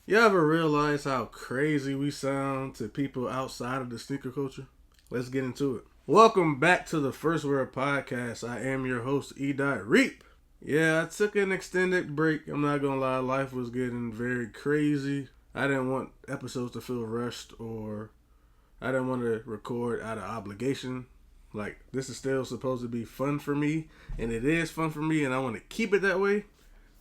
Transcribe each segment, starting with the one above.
You ever realize how crazy we sound to people outside of the sneaker culture? Let's get into it. Welcome back to the First Word Podcast. I am your host, E. Reap. Yeah, I took an extended break. I'm not gonna lie, life was getting very crazy. I didn't want episodes to feel rushed, or I didn't want to record out of obligation. Like, this is still supposed to be fun for me, and it is fun for me, and I want to keep it that way.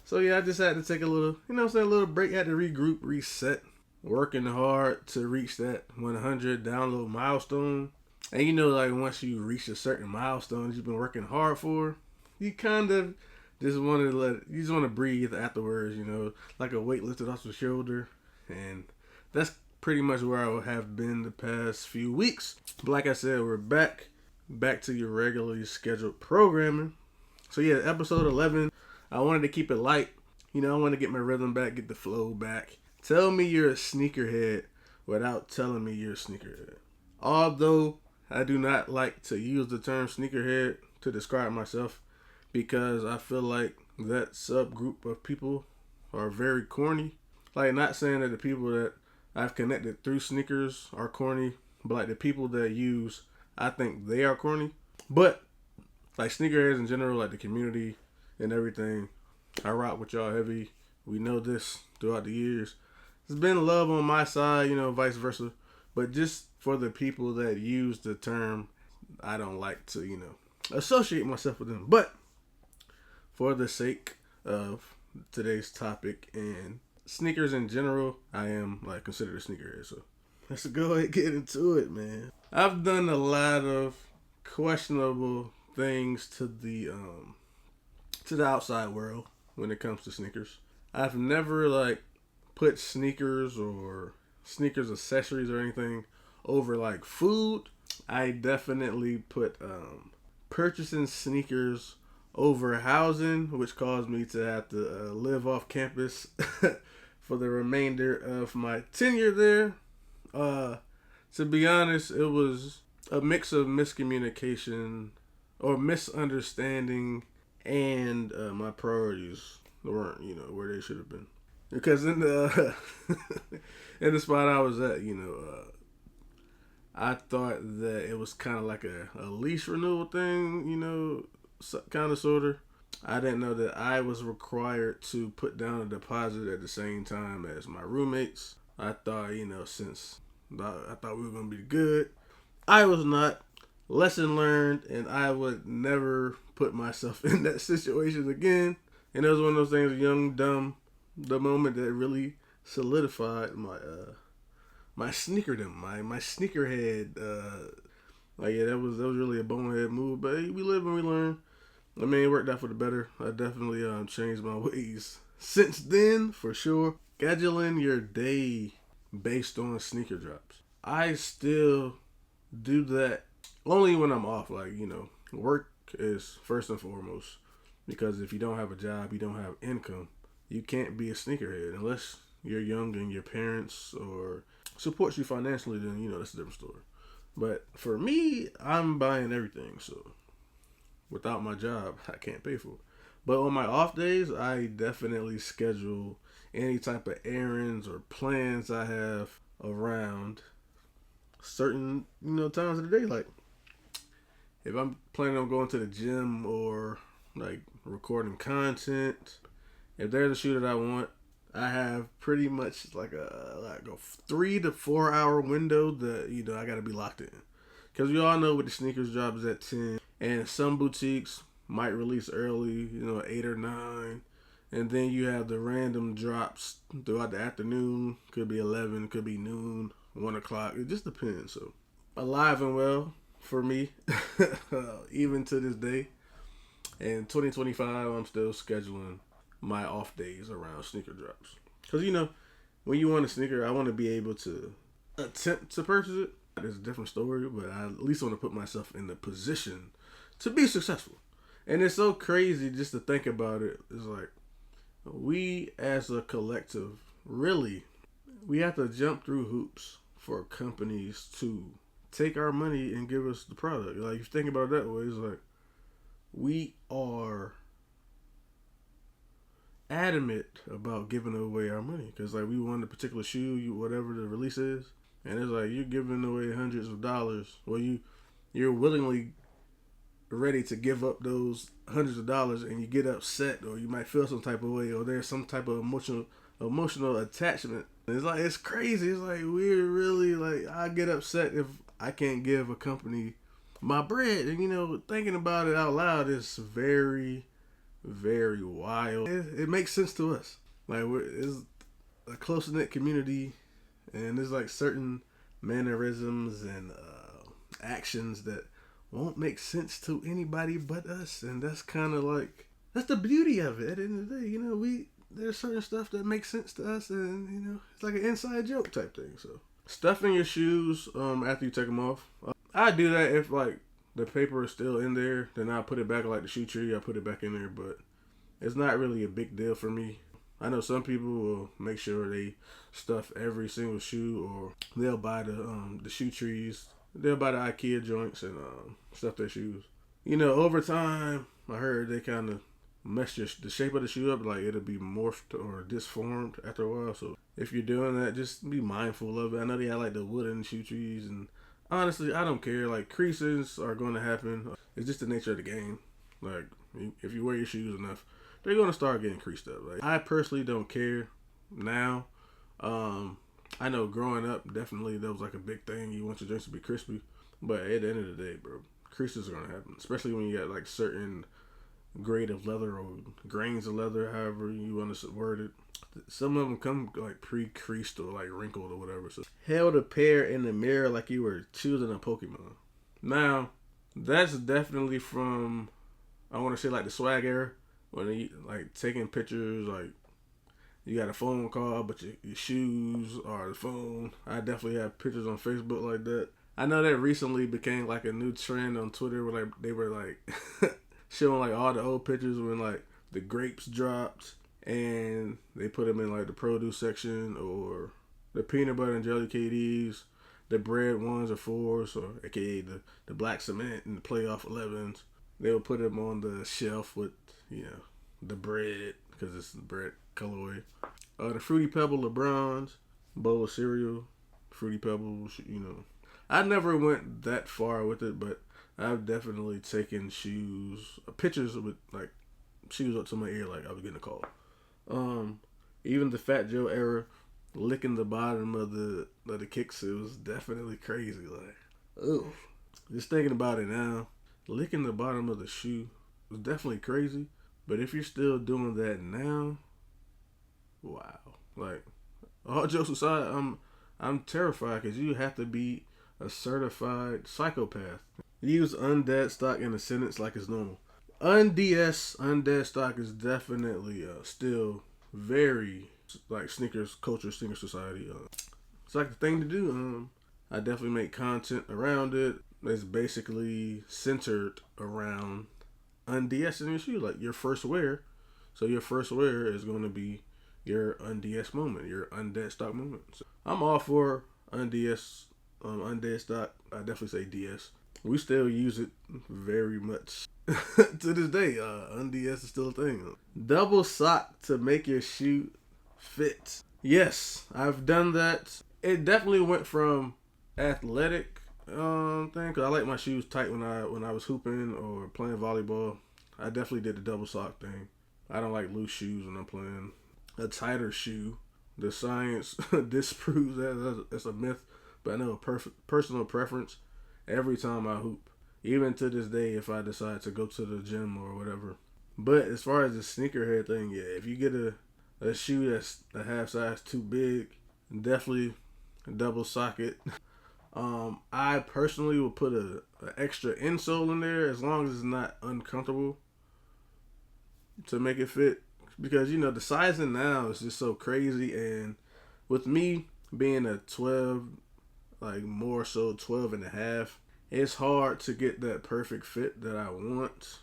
So yeah, I just had to take a little, a little break. Had to regroup, reset. Working hard to reach that 100 download milestone. And like once you reach a certain milestone you've been working hard for, you kind of just want to you just want to breathe afterwards. Like a weight lifted off the shoulder, and that's pretty much where I have been the past few weeks. But like I said, we're back to your regularly scheduled programming. So yeah, episode 11. I wanted to keep it light. I want to get my rhythm back, get the flow back. Tell me you're a sneakerhead without telling me you're a sneakerhead. Although I do not like to use the term sneakerhead to describe myself, because I feel like that subgroup of people are very corny. Like, not saying that the people that I've connected through sneakers are corny, but like the people that use, I think they are corny. But like sneakerheads in general, like the community and everything, I rock with y'all heavy. We know this throughout the years. There's been love on my side, vice versa. But just for the people that use the term, I don't like to, associate myself with them. But for the sake of today's topic and sneakers in general, I am like considered a sneakerhead. So let's go ahead and get into it, man. I've done a lot of questionable things to the outside world when it comes to sneakers. I've never like put sneakers or sneakers accessories or anything over like food. I definitely put purchasing sneakers over housing, which caused me to have to live off campus for the remainder of my tenure there. To be honest, it was a mix of miscommunication or misunderstanding, and my priorities weren't, where they should have been. Because in the in the spot I was at, I thought that it was kind of like a lease renewal thing, kind of sort of. I didn't know that I was required to put down a deposit at the same time as my roommates. I thought, since I thought we were going to be good, I was not. Lesson learned, and I would never put myself in that situation again. And it was one of those things, young, dumb, the moment that really solidified my sneakerdom, my sneakerhead. Like, yeah, that was really a bonehead move, but hey, we live and we learn. I mean, it worked out for the better. I definitely changed my ways since then, for sure. Scheduling your day based on sneaker drops. I still do that only when I'm off. Like, work is first and foremost, because if you don't have a job, you don't have income. You can't be a sneakerhead unless you're young and your parents or supports you financially. Then that's a different story. But for me, I'm buying everything. So without my job, I can't pay for it. But on my off days, I definitely schedule any type of errands or plans I have around certain times of the day. Like, if I'm planning on going to the gym or like recording content, if there's a shoe that I want, I have pretty much like a 3 to 4 hour window that I gotta be locked in, because we all know what the sneakers drop is at 10, and some boutiques might release early, 8 or 9, and then you have the random drops throughout the afternoon. Could be 11, could be noon, 1 o'clock. It just depends. So alive and well for me, even to this day. In 2025, I'm still scheduling my off days around sneaker drops. Because, when you want a sneaker, I want to be able to attempt to purchase it. It's a different story, but I at least want to put myself in the position to be successful. And it's so crazy just to think about it. It's like, we as a collective, really, we have to jump through hoops for companies to take our money and give us the product. Like, if you think about it that way, it's like, we are adamant about giving away our money because like we want a particular shoe, whatever the release is, and it's like you're giving away hundreds of dollars. Well, you're willingly ready to give up those hundreds of dollars, and you get upset, or you might feel some type of way, or there's some type of emotional attachment. It's like it's crazy. It's like we're really like I get upset if I can't give a company my bread, and thinking about it out loud is very, very wild. It makes sense to us. Like it's a close knit community, and there's like certain mannerisms and actions that won't make sense to anybody but us, and that's kind of like that's the beauty of it. At the end of the day, there's certain stuff that makes sense to us, and it's like an inside joke type thing. So stuffing your shoes after you take them off, I do that if like the paper is still in there, then I put it back like the shoe tree. I put it back in there, but it's not really a big deal for me. I know some people will make sure they stuff every single shoe, or they'll buy the shoe trees. They'll buy the IKEA joints and stuff their shoes. Over time, I heard they kind of mess the shape of the shoe up. Like it'll be morphed or disformed after a while. So if you're doing that, just be mindful of it. I know they have like the wooden shoe trees, and honestly, I don't care. Like creases are going to happen. It's just the nature of the game. Like if you wear your shoes enough, they're going to start getting creased up. Like I personally don't care now. I know growing up, definitely that was like a big thing. You want your joints to be crispy. But at the end of the day, bro, creases are going to happen. Especially when you got like certain grade of leather or grains of leather, however you want to word it. Some of them come like pre-creased or like wrinkled or whatever. So held a pair in the mirror like you were choosing a Pokemon. Now, that's definitely from, I want to say like the swag era. When you like taking pictures, like you got a phone call, but your shoes are the phone. I definitely have pictures on Facebook like that. I know that recently became like a new trend on Twitter where like they were like showing like all the old pictures when like the grapes dropped and they put them in like the produce section, or the peanut butter and jelly KDs, the bread 1s or 4s, or aka the black cement and the playoff 11s. They would put them on the shelf with the bread because it's the bread colorway. The Fruity Pebble LeBrons, bowl of cereal, Fruity Pebbles, I never went that far with it, but I've definitely taken pictures with like shoes up to my ear like I was getting a call. Even the Fat Joe era, licking the bottom of the kicks, it was definitely crazy. Like, ugh. Just thinking about it now, licking the bottom of the shoe was definitely crazy. But if you're still doing that now, wow. Like, all jokes aside, I'm terrified because you have to be a certified psychopath. Use undead stock in a sentence like it's normal. Undead stock is definitely still very like sneakers culture, sneaker society. It's like the thing to do. I definitely make content around it. It's basically centered around unds in your shoe, like your first wear. So your first wear is going to be your unds moment, your undead stock moment. So I'm all for unds, undead stock. I definitely say DS. We still use it very much to this day. Unds is still a thing. Double sock to make your shoe fit. Yes, I've done that. It definitely went from athletic thing, because I like my shoes tight when I was hooping or playing volleyball. I definitely did the double sock thing. I don't like loose shoes when I'm playing. A tighter shoe, the science disproves that. That's a myth, but I know a personal preference every time I hoop. Even to this day, if I decide to go to the gym or whatever. But as far as the sneakerhead thing, yeah, if you get a shoe that's a half size too big, definitely double sock it. I personally will put a extra insole in there as long as it's not uncomfortable to make it fit, because the sizing now is just so crazy, and with me being a 12, like more so 12 and a half, it's hard to get that perfect fit that I want,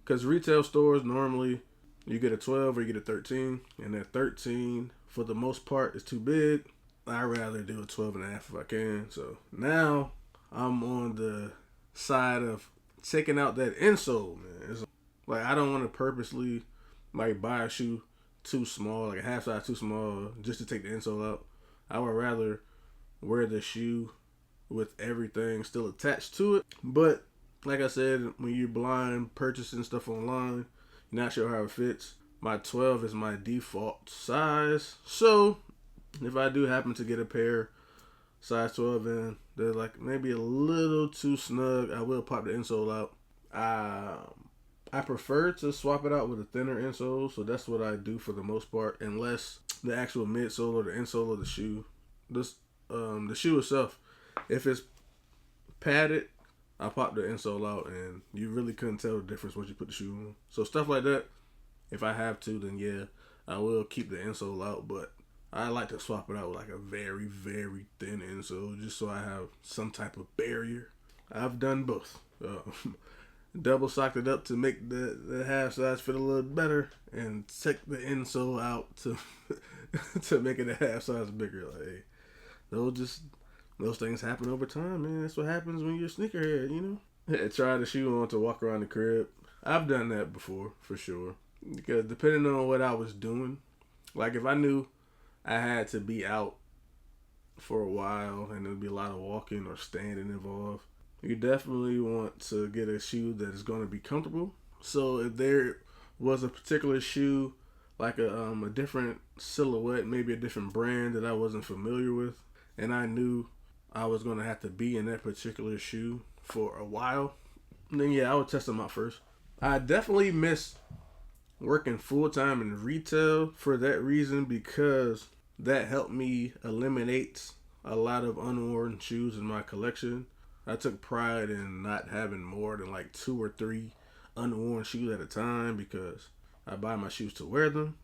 because retail stores normally you get a 12 or you get a 13, and that 13 for the most part is too big. I'd rather do a 12 and a half if I can. So now I'm on the side of taking out that insole, man. It's like I don't want to purposely might buy a shoe too small, like a half size too small, just to take the insole out. I would rather wear the shoe with everything still attached to it. But like I said, when you're blind purchasing stuff online, you're not sure how it fits. My 12 is my default size. So if I do happen to get a pair size 12 and they're like maybe a little too snug, I will pop the insole out. I prefer to swap it out with a thinner insole, so that's what I do for the most part, unless the actual midsole or the insole of the shoe, the shoe itself, if it's padded, I pop the insole out, and you really couldn't tell the difference once you put the shoe on. So stuff like that, if I have to, then yeah, I will keep the insole out, but I like to swap it out with like a very, very thin insole, just so I have some type of barrier. I've done both. Double socked it up to make the half size fit a little better, and take the insole out to to make it a half size bigger. Like, hey, those things happen over time, man. That's what happens when you're a sneakerhead, you know. Try the shoe on to walk around the crib. I've done that before, for sure. Because depending on what I was doing, like if I knew I had to be out for a while and there'd be a lot of walking or standing involved, you definitely want to get a shoe that is going to be comfortable. So if there was a particular shoe, like a different silhouette, maybe a different brand that I wasn't familiar with, and I knew I was going to have to be in that particular shoe for a while, then yeah, I would test them out first. I definitely miss working full-time in retail for that reason, because that helped me eliminate a lot of unworn shoes in my collection. I took pride in not having more than like 2 or 3 unworn shoes at a time, because I buy my shoes to wear them.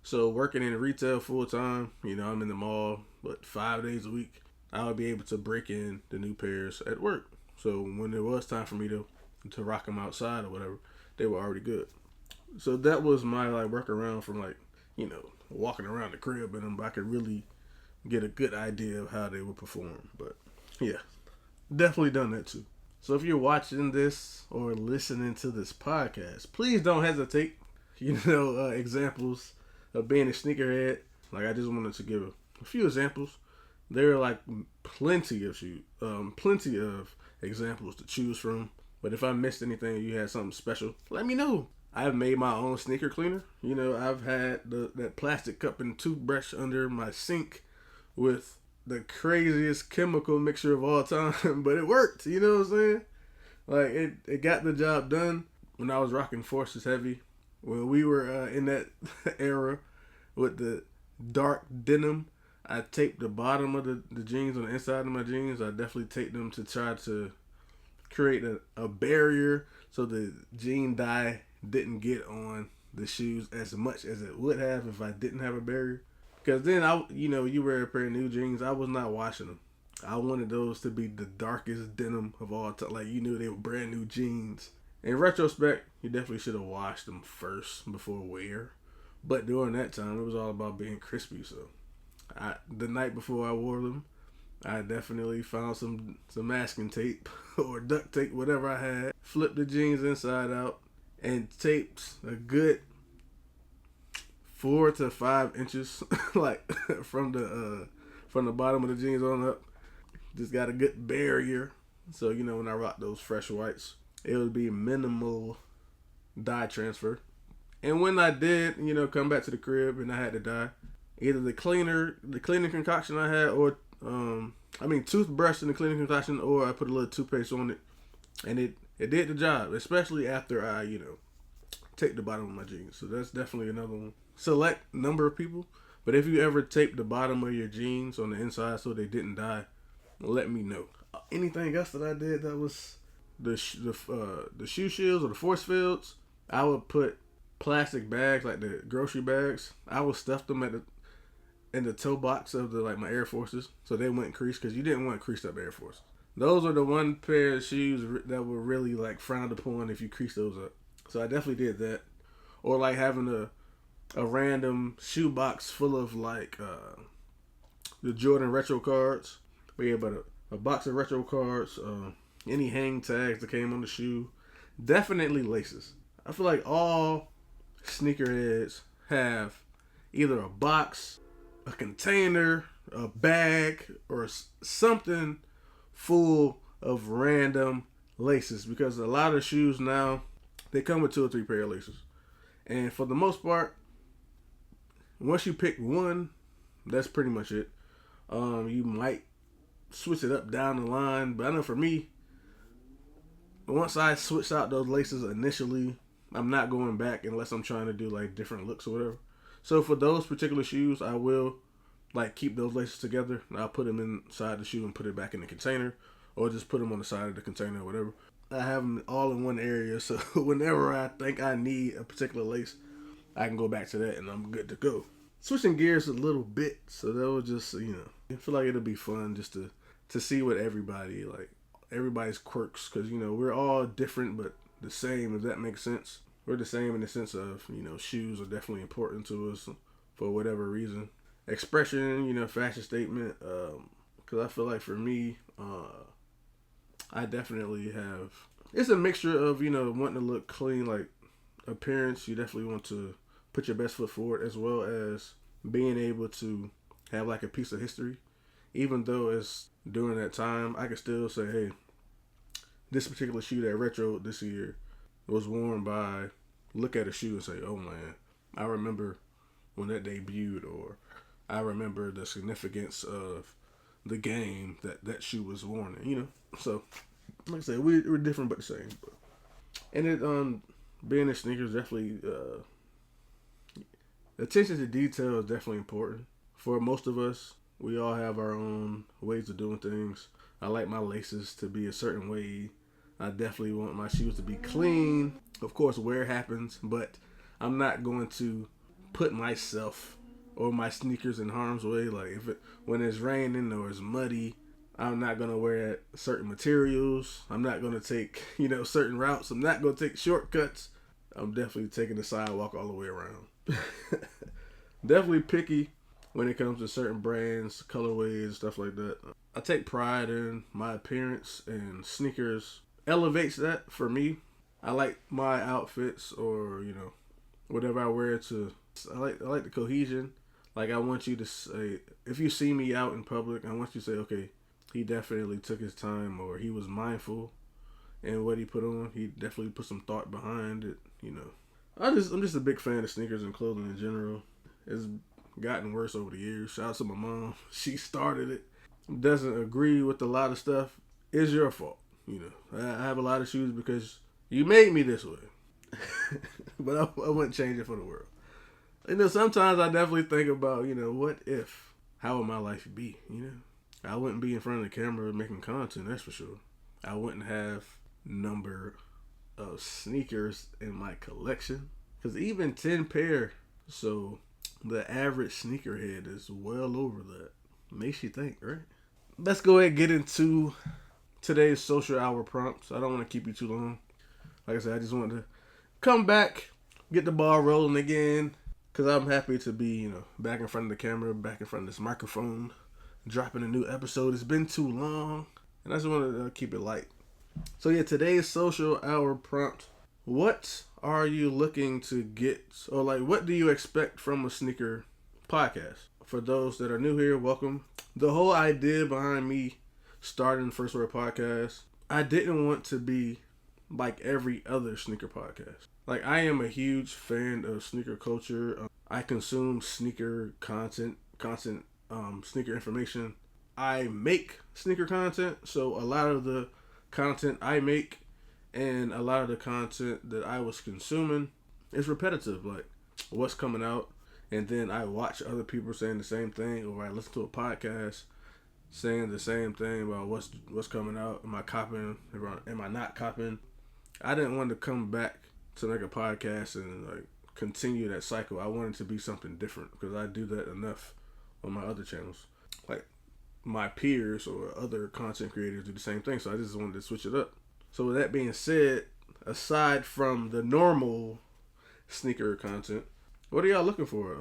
So working in retail full time, you know, I'm in the mall, but 5 days a week, I would be able to break in the new pairs at work. So when it was time for me to rock them outside or whatever, they were already good. So that was my like workaround from like, you know, walking around the crib in them, but I could really get a good idea of how they would perform. But yeah, definitely done that too. So if you're watching this or listening to this podcast, please don't hesitate. You know, examples of being a sneakerhead. Like, I just wanted to give a few examples. There are like plenty of examples to choose from. But if I missed anything, or you had something special, let me know. I've made my own sneaker cleaner. You know, I've had that plastic cup and toothbrush under my sink with the craziest chemical mixture of all time, but it worked. You know what I'm saying? Like, it got the job done. When I was rocking Forces Heavy, when we were in that era with the dark denim, I taped the bottom of the jeans on the inside of my jeans. I definitely taped them to try to create a barrier so the jean dye didn't get on the shoes as much as it would have if I didn't have a barrier. Because then, you wear a pair of new jeans, I was not washing them. I wanted those to be the darkest denim of all time. Like, you knew they were brand new jeans. In retrospect, you definitely should have washed them first before wear. But during that time, it was all about being crispy. So, the night before I wore them, I definitely found some masking tape or duct tape, whatever I had. Flipped the jeans inside out and taped a good 4 to 5 inches, like from the bottom of the jeans on up. Just got a good barrier, so you know when I rock those fresh whites, it would be minimal dye transfer. And when I did, come back to the crib and I had to dye, either the cleaning concoction I had, or toothbrush in the cleaning concoction, or I put a little toothpaste on it, and it did the job, especially after I tape the bottom of my jeans. So that's definitely another one. Select number of people, but if you ever tape the bottom of your jeans on the inside so they didn't dye, let me know. Anything else that I did that was the shoe shields or the force fields, I would put plastic bags, like the grocery bags. I would stuff them in the toe box of my Air Forces, so they wouldn't crease, because you didn't want creased up Air Forces. Those are the one pair of shoes that were really frowned upon if you crease those up. So I definitely did that. Or like having a random shoebox full of the Jordan retro cards. But yeah, but a box of retro cards, any hang tags that came on the shoe. Definitely laces. I feel like all sneakerheads have either a box, a container, a bag, or something full of random laces, because a lot of shoes now they come with 2 or 3 pair of laces, and for the most part, once you pick one, that's pretty much it. You might switch it up down the line, but I know for me, once I switch out those laces initially, I'm not going back unless I'm trying to do like different looks or whatever. So for those particular shoes, I will like keep those laces together. I'll put them inside the shoe and put it back in the container, or just put them on the side of the container or whatever. I have them all in one area, so whenever I think I need a particular lace, I can go back to that and I'm good to go. Switching gears a little bit, so that was just, I feel like it'll be fun just to see what everybody's quirks, because we're all different but the same, if that makes sense. We're the same in the sense of shoes are definitely important to us for whatever reason. Expression, fashion statement. Because I feel like for me, I definitely have. It's a mixture of wanting to look clean, like appearance. You definitely want to put your best foot forward, as well as being able to have like a piece of history. Even though it's during that time, I can still say, hey, this particular shoe that retroed this year was worn by, look at a shoe and say, oh man, I remember when that debuted, or I remember the significance of the game that shoe was worn in, So, like I said, we're different but the same. And it, being in sneakers, definitely, attention to detail is definitely important. For most of us, we all have our own ways of doing things. I like my laces to be a certain way. I definitely want my shoes to be clean. Of course, wear happens, but I'm not going to put myself or my sneakers in harm's way. Like when it's raining or it's muddy, I'm not going to wear certain materials. I'm not going to take, certain routes. I'm not going to take shortcuts. I'm definitely taking the sidewalk all the way around. Definitely picky when it comes to certain brands, colorways, stuff like that. I take pride in my appearance, and sneakers elevates that for me. I like my outfits, or whatever I wear to. I like the cohesion. Like, I want you to say, if you see me out in public, I want you to say, okay, he definitely took his time, or he was mindful in what he put on. He definitely put some thought behind it. I'm just a big fan of sneakers and clothing in general. It's gotten worse over the years. Shout out to my mom. She started it. Doesn't agree with a lot of stuff. It's your fault. I have a lot of shoes because you made me this way. But I wouldn't change it for the world. Sometimes I definitely think about, what if? How would my life be? I wouldn't be in front of the camera making content, that's for sure. I wouldn't have number of sneakers in my collection. Because even 10 pair, so the average sneakerhead is well over that. Makes you think, right? Let's go ahead and get into today's social hour prompts. I don't want to keep you too long. Like I said, I just wanted to come back, get the ball rolling again, because I'm happy to be, back in front of the camera, back in front of this microphone, dropping a new episode. It's been too long, and I just wanted to keep it light. So yeah, today's social hour prompt: what are you looking to get, or what do you expect from a sneaker podcast? For those that are new here, welcome. The whole idea behind me starting First Word Podcast, I didn't want to be like every other sneaker podcast. I am a huge fan of sneaker culture. I consume sneaker content, sneaker information. I make sneaker content, so a lot of the content I make and a lot of the content that I was consuming is repetitive. Like what's coming out, and then I watch other people saying the same thing, or I listen to a podcast saying the same thing about what's coming out. Am I copying? Am I not copying? I didn't want to come back to make a podcast and continue that cycle. I wanted to be something different, because I do that enough on my other channels. My peers or other content creators do the same thing, so I just wanted to switch it up. So with that being said, aside from the normal sneaker content, what are y'all looking for?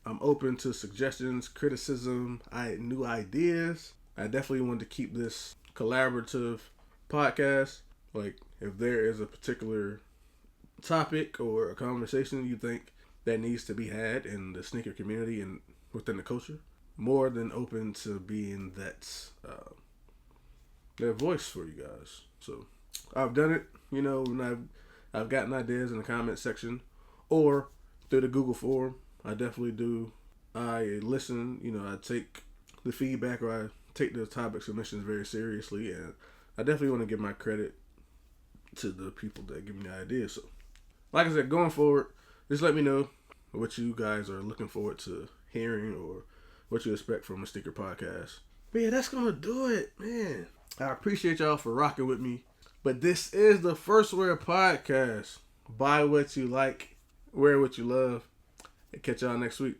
I'm open to suggestions, criticism, new ideas. I definitely want to keep this collaborative podcast. If there is a particular topic or a conversation you think that needs to be had in the sneaker community and within the culture, more than open to being that voice for you guys. So I've done it, when I've gotten ideas in the comment section or through the Google form. I definitely do. I listen, I take the feedback, or I take the topic submissions very seriously, and I definitely want to give my credit to the people that give me the ideas. So, like I said, going forward, just let me know what you guys are looking forward to hearing or what you expect from a sneaker podcast. But yeah, that's gonna do it, man. I appreciate y'all for rocking with me. But this is the First Wear Podcast. Buy what you like, wear what you love, and catch y'all next week.